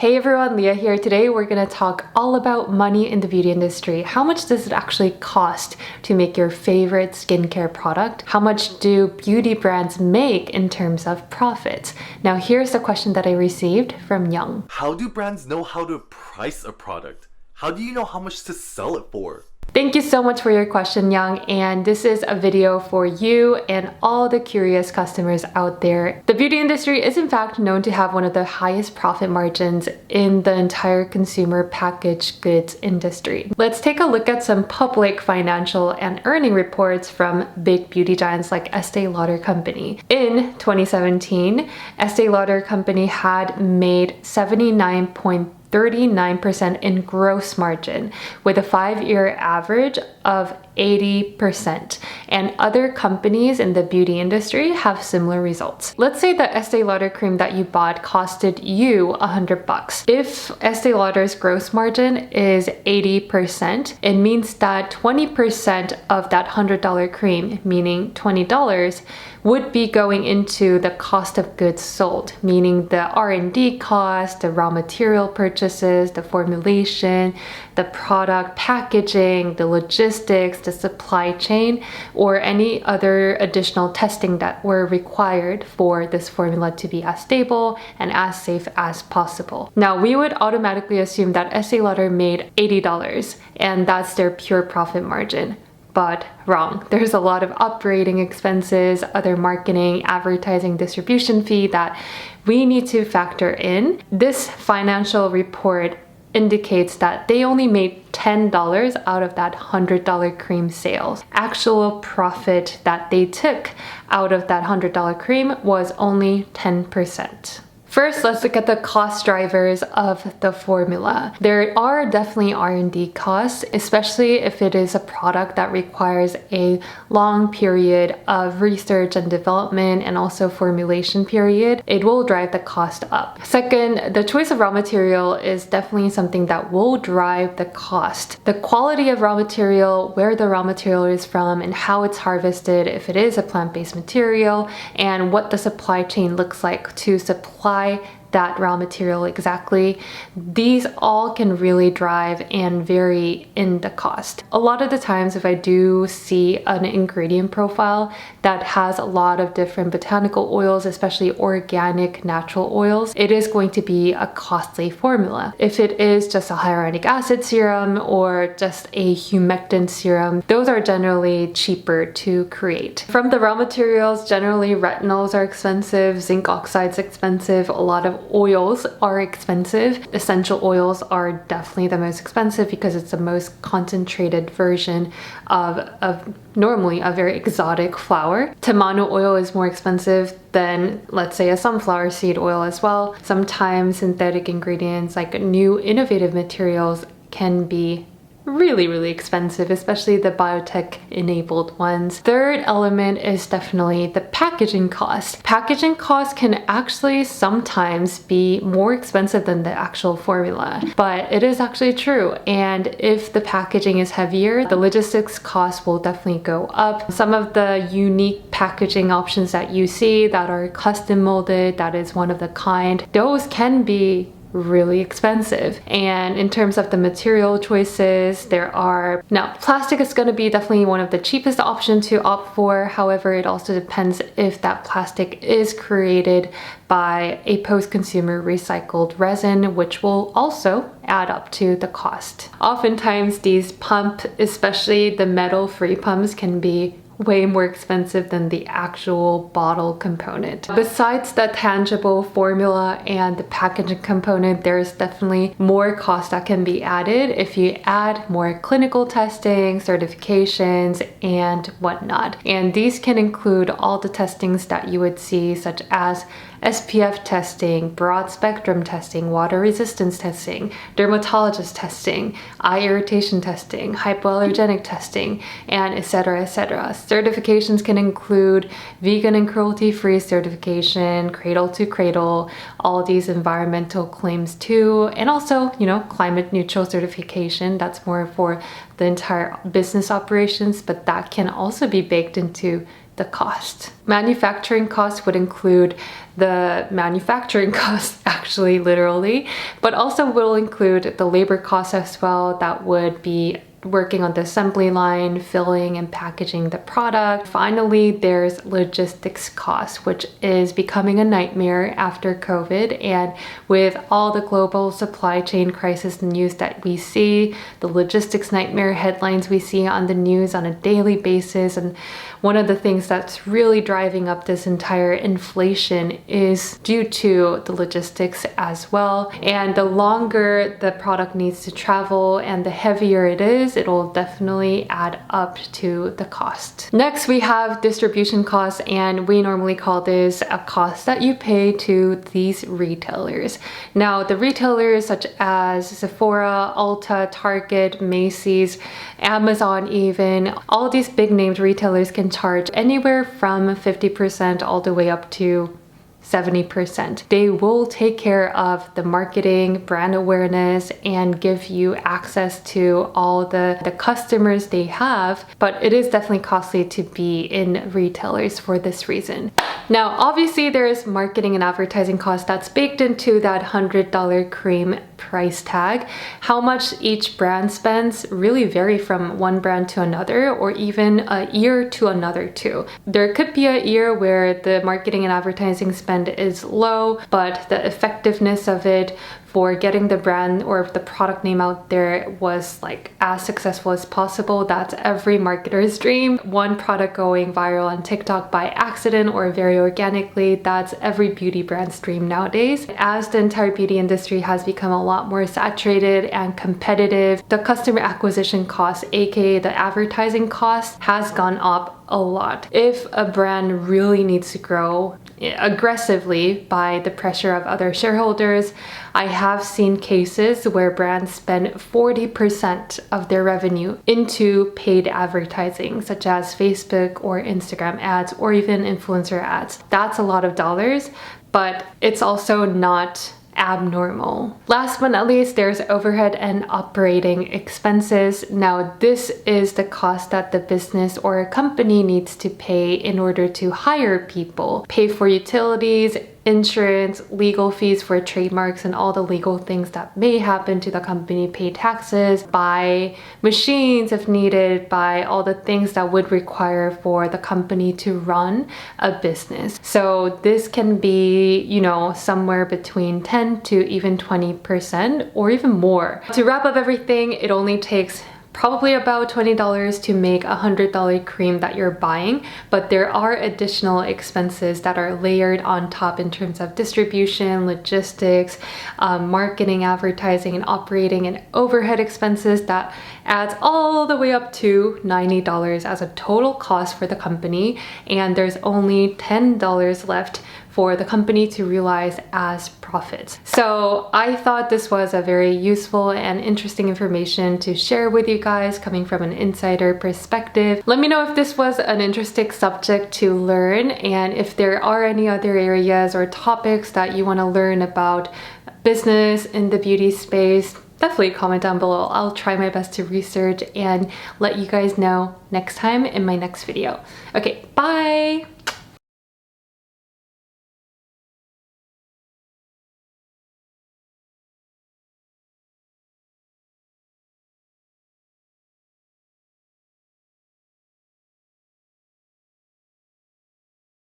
Hey everyone, Leah here. Today we're going to talk all about money in the beauty industry. How much does it actually cost to make your favorite skincare product? How much do beauty brands make in terms of profits? Now here's the question that I received from Young. How do brands know how to price a product? How do you know how much to sell it for? Thank you so much for your question, Young, and this is a video for you and all the curious customers out there. The beauty industry is in fact known to have one of the highest profit margins in the entire consumer packaged goods industry. Let's take a look at some public financial and earning reports from big beauty giants like Estee Lauder Company. In 2017, Estee Lauder Company had made 39% in gross margin with a 5-year average of 80%, and other companies in the beauty industry have similar results. Let's say the Estee Lauder cream that you bought costed you $100. If Estee Lauder's gross margin is 80%, it means that 20% of that $100 cream, meaning $20, would be going into the cost of goods sold, meaning the R&D cost, the raw material purchases, the formulation, the product packaging, the logistics, the supply chain, or any other additional testing that were required for this formula to be as stable and as safe as possible. Now, we would automatically assume that Estee Lauder made $80 and that's their pure profit margin. But wrong. There's a lot of operating expenses, other marketing, advertising, distribution fee that we need to factor in. This financial report indicates that they only made $10 out of that $100 cream sales. Actual profit that they took out of that $100 cream was only 10%. First, let's look at the cost drivers of the formula. There are definitely R&D costs, especially if it is a product that requires a long period of research and development and also formulation period. It will drive the cost up. Second, the choice of raw material is definitely something that will drive the cost. The quality of raw material, where the raw material is from, and how it's harvested, if it is a plant-based material, and what the supply chain looks like to supply that raw material exactly. These all can really drive and vary in the cost. A lot of the times if I do see an ingredient profile that has a lot of different botanical oils, especially organic natural oils, it is going to be a costly formula. If it is just a hyaluronic acid serum or just a humectant serum, those are generally cheaper to create. From the raw materials, generally retinols are expensive, zinc oxide's expensive, a lot of oils are expensive. Essential oils are definitely the most expensive because it's the most concentrated version of normally a very exotic flower. Tamano oil is more expensive than, let's say, a sunflower seed oil as well. Sometimes synthetic ingredients like new innovative materials can be really expensive, especially the biotech enabled ones. Third element is definitely the packaging cost. Packaging cost can actually sometimes be more expensive than the actual formula, but it is actually true. And if the packaging is heavier, the logistics cost will definitely go up. Some of the unique packaging options that you see that are custom molded, that is one of the kind, those can be really expensive. And in terms of the material choices, now plastic is going to be definitely one of the cheapest options to opt for. However, it also depends if that plastic is created by a post-consumer recycled resin, which will also add up to the cost. Oftentimes these pumps, especially the metal-free pumps, can be way more expensive than the actual bottle component. Besides the tangible formula and the packaging component, there's definitely more cost that can be added if you add more clinical testing, certifications, and whatnot. And these can include all the testings that you would see, such as SPF testing, broad spectrum testing, water resistance testing, dermatologist testing, eye irritation testing, hypoallergenic testing, and etc. etc. Certifications can include vegan and cruelty-free certification, cradle to cradle, all these environmental claims too, and also, climate neutral certification. That's more for the entire business operations, but that can also be baked into the cost. Manufacturing costs would include the manufacturing costs, actually, literally, but also will include the labor costs as well. That would be working on the assembly line, filling and packaging the product. Finally, there's logistics costs, which is becoming a nightmare after COVID. And with all the global supply chain crisis news that we see, the logistics nightmare headlines we see on the news on a daily basis, and one of the things that's really driving up this entire inflation is due to the logistics as well. And the longer the product needs to travel and the heavier it is, it'll definitely add up to the cost. Next, we have distribution costs, and we normally call this a cost that you pay to these retailers. Now, the retailers such as Sephora, Ulta, Target, Macy's, Amazon even, all these big named retailers can charge anywhere from 50% all the way up to 70%. They will take care of the marketing, brand awareness, and give you access to all the customers they have, but it is definitely costly to be in retailers for this reason. Now, obviously there is marketing and advertising cost that's baked into that $100 cream price tag. How much each brand spends really vary from one brand to another, or even a year to another too. There could be a year where the marketing and advertising spend is low, but the effectiveness of it for getting the brand or the product name out there was like as successful as possible. That's every marketer's dream. One product going viral on TikTok by accident or very organically, that's every beauty brand's dream nowadays. As the entire beauty industry has become a lot more saturated and competitive, the customer acquisition cost, aka the advertising cost, has gone up a lot. If a brand really needs to grow aggressively by the pressure of other shareholders, I have seen cases where brands spend 40% of their revenue into paid advertising, such as Facebook or Instagram ads, or even influencer ads. That's a lot of dollars, but it's also not abnormal. Last but not least, there's overhead and operating expenses. Now, this is the cost that the business or a company needs to pay in order to hire people, pay for utilities, insurance, legal fees for trademarks, and all the legal things that may happen to the company, pay taxes, buy machines if needed, buy all the things that would require for the company to run a business. So this can be, you know, somewhere between 10 to even 20% or even more. To wrap up everything, it only takes probably about $20 to make a $100 cream that you're buying, but there are additional expenses that are layered on top in terms of distribution, logistics, marketing, advertising, and operating and overhead expenses that adds all the way up to $90 as a total cost for the company, and there's only $10 left for the company to realize as profits. So I thought this was a very useful and interesting information to share with you guys coming from an insider perspective. Let me know if this was an interesting subject to learn, and if there are any other areas or topics that you want to learn about business in the beauty space. Definitely comment down below. I'll try my best to research and let you guys know next time in my next video. Okay, bye!